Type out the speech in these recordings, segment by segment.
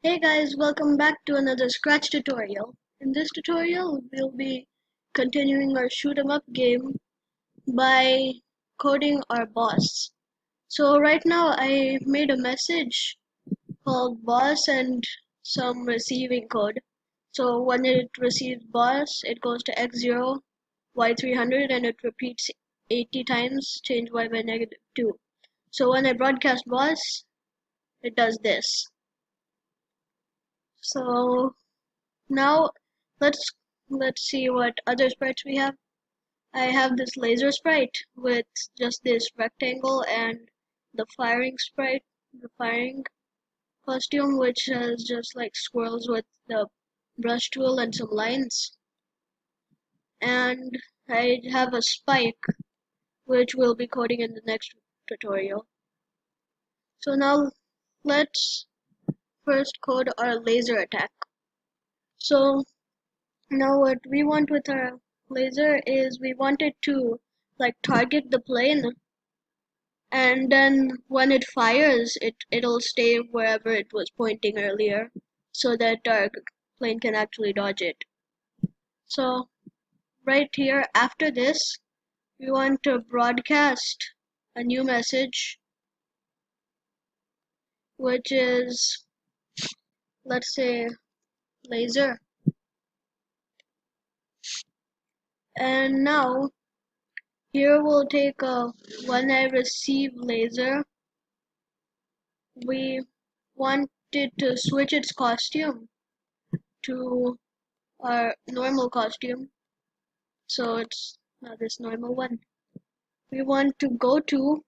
Hey guys, welcome back to another Scratch tutorial. In this tutorial, we'll be continuing our shoot 'em up game by coding our boss. So right now I made a message called boss and some receiving code. So when it receives boss, it goes to x0, y300 and it repeats 80 times, change y by -2. So when I broadcast boss, it does this. So now let's let's see what other sprites we have. I have this laser sprite with just this rectangle and the firing sprite, the firing costume, which has just like squirrels with the brush tool and some lines. And I have a spike, which we'll be coding in the next tutorial. So now let's first code our laser attack. So now what we want with our laser is we want it to like target the plane, and then when it fires it'll stay wherever it was pointing earlier so that our plane can actually dodge it. So right here after this we want to broadcast a new message, which is, let's say, laser. And now here we'll take a when I receive laser, we wanted to switch its costume to our normal costume, so it's not this normal one. We want to go to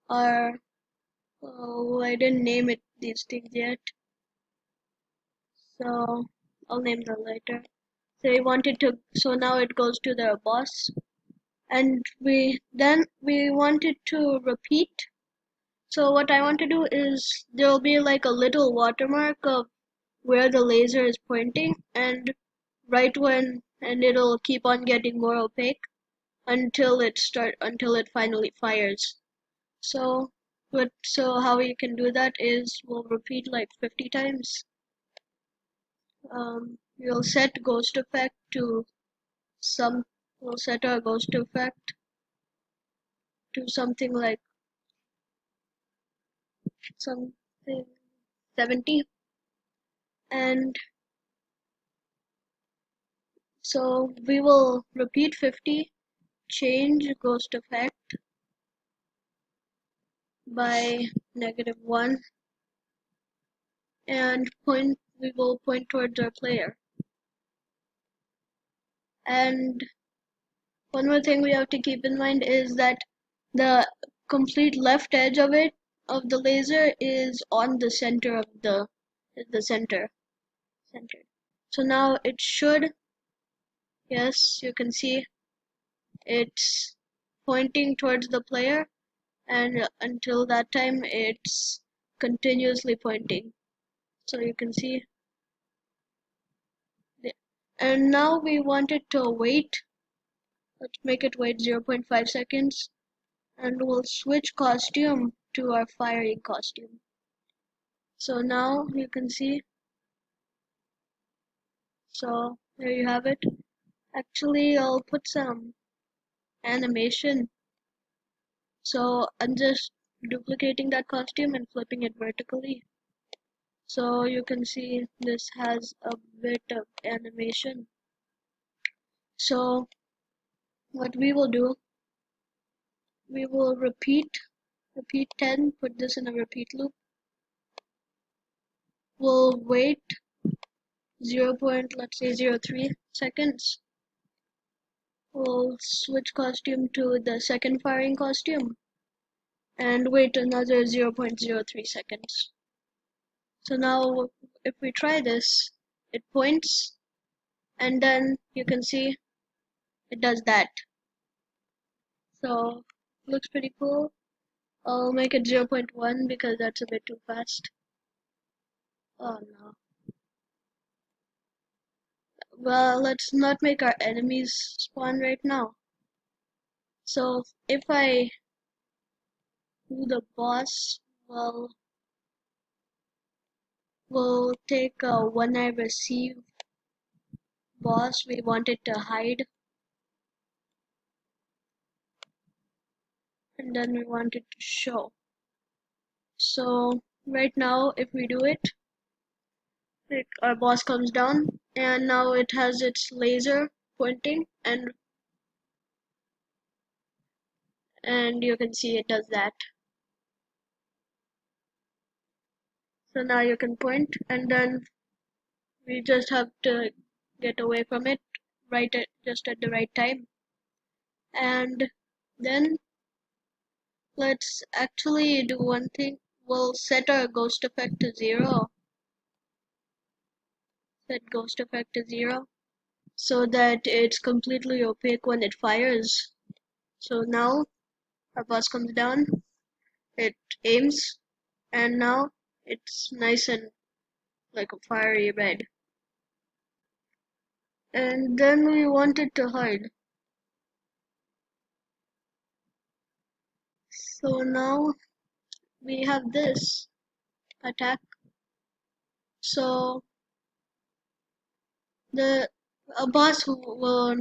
our, oh, I didn't name it these things yet, so I'll name them later. So we wanted to, so now it goes to the boss, and we wanted to repeat. So what I want to do is there'll be like a little watermark of where the laser is pointing, and it'll keep on getting more opaque until it finally fires. So how we can do that is we'll repeat like 50 times. We'll set ghost effect to some we'll set our ghost effect to something like something 70, and so we will repeat 50, change ghost effect by -1, and we will point towards our player. And one more thing we have to keep in mind is that the complete left edge of the laser is on the center of the center. So now it should, yes, you can see it's pointing towards the player, and until that time it's continuously pointing. So you can see, and now we want it to wait. Let's make it wait 0.5 seconds, and we'll switch costume to our firing costume. So now you can see, so there you have it. Actually, I'll put some animation. So I'm just duplicating that costume and flipping it vertically. So you can see this has a bit of animation. So what we will do, we will repeat 10, put this in a repeat loop. We'll wait 0. Let's say 0.03 seconds. We'll switch costume to the second firing costume and wait another 0.03 seconds. So now if we try this, it points, and then you can see it does that. So looks pretty cool. I'll make it 0.1 because that's a bit too fast. Oh no. Well, let's not make our enemies spawn right now. So if I do the boss, well, we'll take when I receive boss, we want it to hide, and then we want it to show. So right now, if we do it, like our boss comes down, and now it has its laser pointing, and you can see it does that. So now you can point, and then we just have to get away from it just at the right time. And then let's actually do one thing. We'll set our ghost effect to 0. Set ghost effect to 0 so that it's completely opaque when it fires. So now our boss comes down, it aims, and now it's nice and like a fiery red. And then we want it to hide. So now we have this attack. So the a boss will,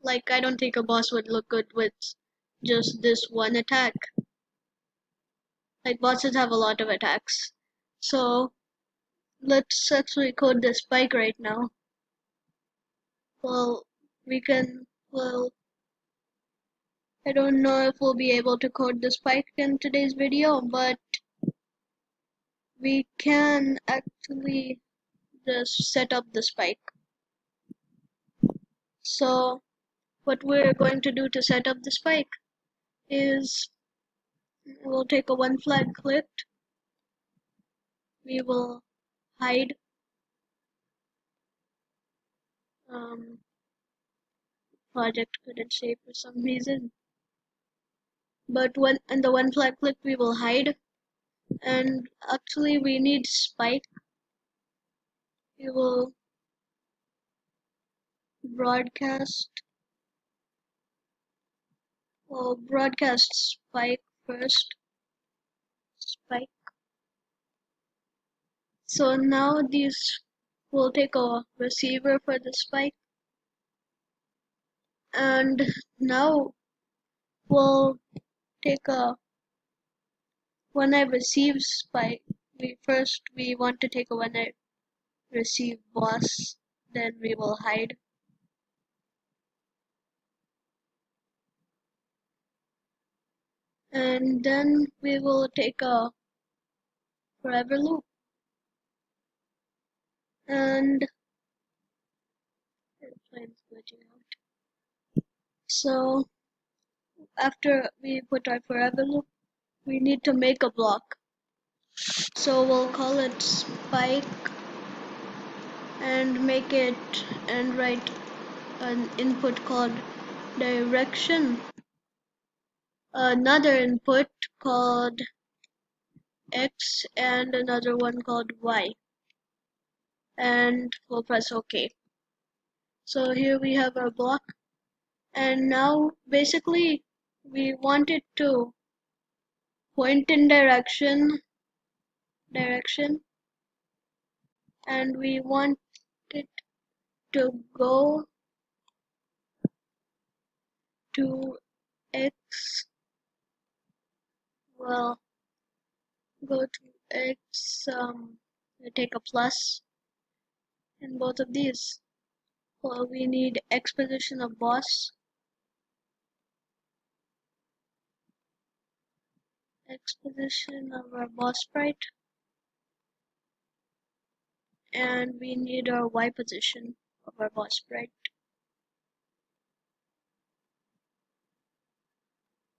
like, I don't think a boss would look good with just this one attack. Like, bosses have a lot of attacks. So let's actually code the spike right now. Well, well, I don't know if we'll be able to code the spike in today's video, but we can actually just set up the spike. So what we're going to do to set up the spike is we'll take a one flag clicked, we will hide project couldn't save for some reason. But when and the one flag clicked we will hide, and actually we need spike. We will broadcast broadcast spike first. Spike. So now these will take a receiver for the spike, and now we'll take a when I receive spike. We want to take a when I receive boss, then we will hide. And then we will take a forever loop. And airplane's glitching out. So after we put our forever loop, we need to make a block. So we'll call it spike and make it and write an input called direction, another input called X, and another one called Y. And we'll press OK. So here we have our block, and now basically we want it to point in direction, and we want it to go to X, well, go to X, we take a plus in both of these. Well, we need X position of boss, X position of our boss sprite, and we need our Y position of our boss sprite,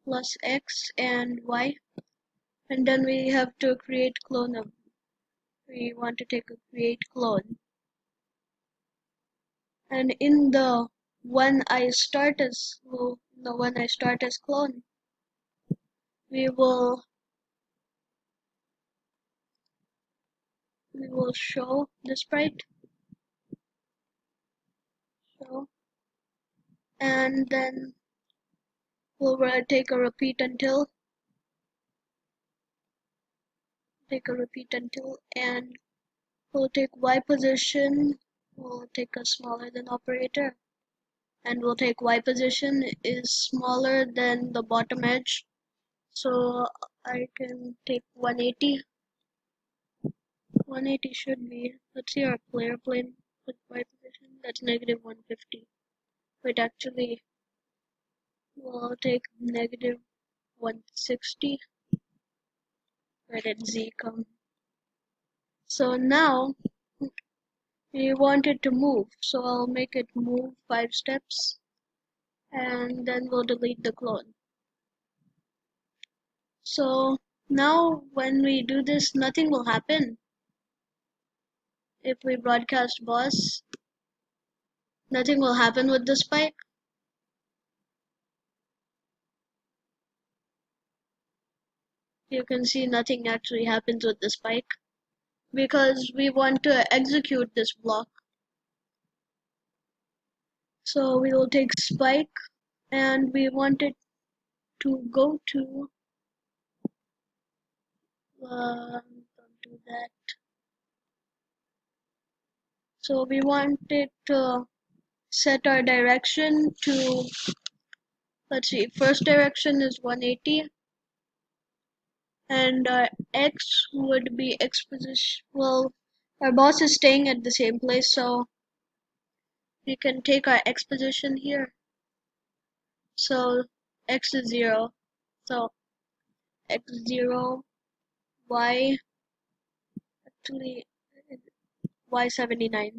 plus X and Y. And then we have to create clone of, we want to take a create clone. And in the when I start as clone, we will show the sprite, show, and then we'll take a repeat until, and We'll take Y position, we'll take a smaller than operator, and we'll take Y position is smaller than the bottom edge. So I can take 180. 180 should be, let's see our player plane with Y position, that's negative 150. Wait, actually, we'll take negative 160. Where did Z come? So now we want it to move, so I'll make it move 5 steps and then we'll delete the clone. So now when we do this, nothing will happen. If we broadcast boss, nothing will happen with the spike. You can see nothing actually happens with the spike because we want to execute this block. So we will take spike and we want it to go to, don't do that. So we want it to set our direction to, let's see, first direction is 180 and our X would be X position. Well, our boss is staying at the same place, so we can take our X position here. So X is 0. So X0, Y, actually Y79.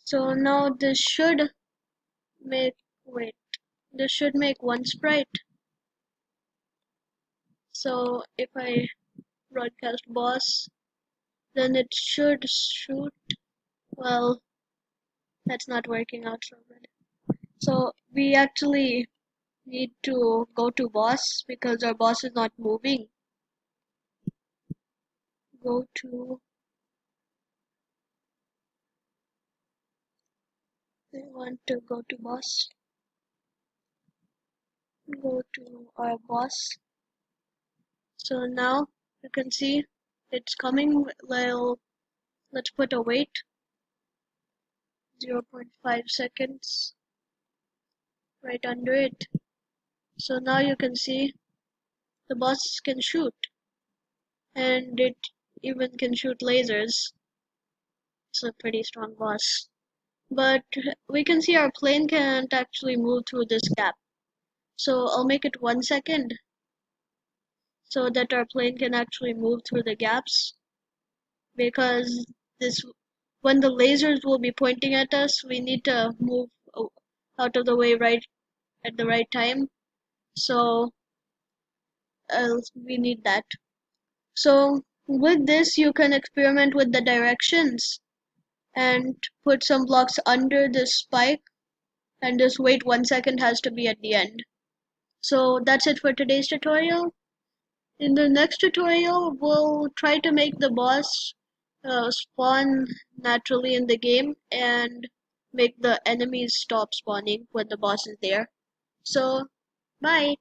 So now this should make, wait, this should make one sprite. So if I broadcast boss, then it should shoot. Well, that's not working out so good. So we actually need to go to boss because our boss is not moving. Go to, we want to go to boss. Go to our boss. So now you can see it's coming. Well, let's put a wait. 0.5 seconds right under it. So now you can see the boss can shoot and it even can shoot lasers. It's a pretty strong boss. But we can see our plane can't actually move through this gap. So I'll make it 1 second so that our plane can actually move through the gaps because this when the lasers will be pointing at us, we need to move out of the way right at the right time. So we need that. So with this, you can experiment with the directions and put some blocks under this spike and just wait 1 second has to be at the end. So that's it for today's tutorial. In the next tutorial, we'll try to make the boss spawn naturally in the game and make the enemies stop spawning when the boss is there. So, bye!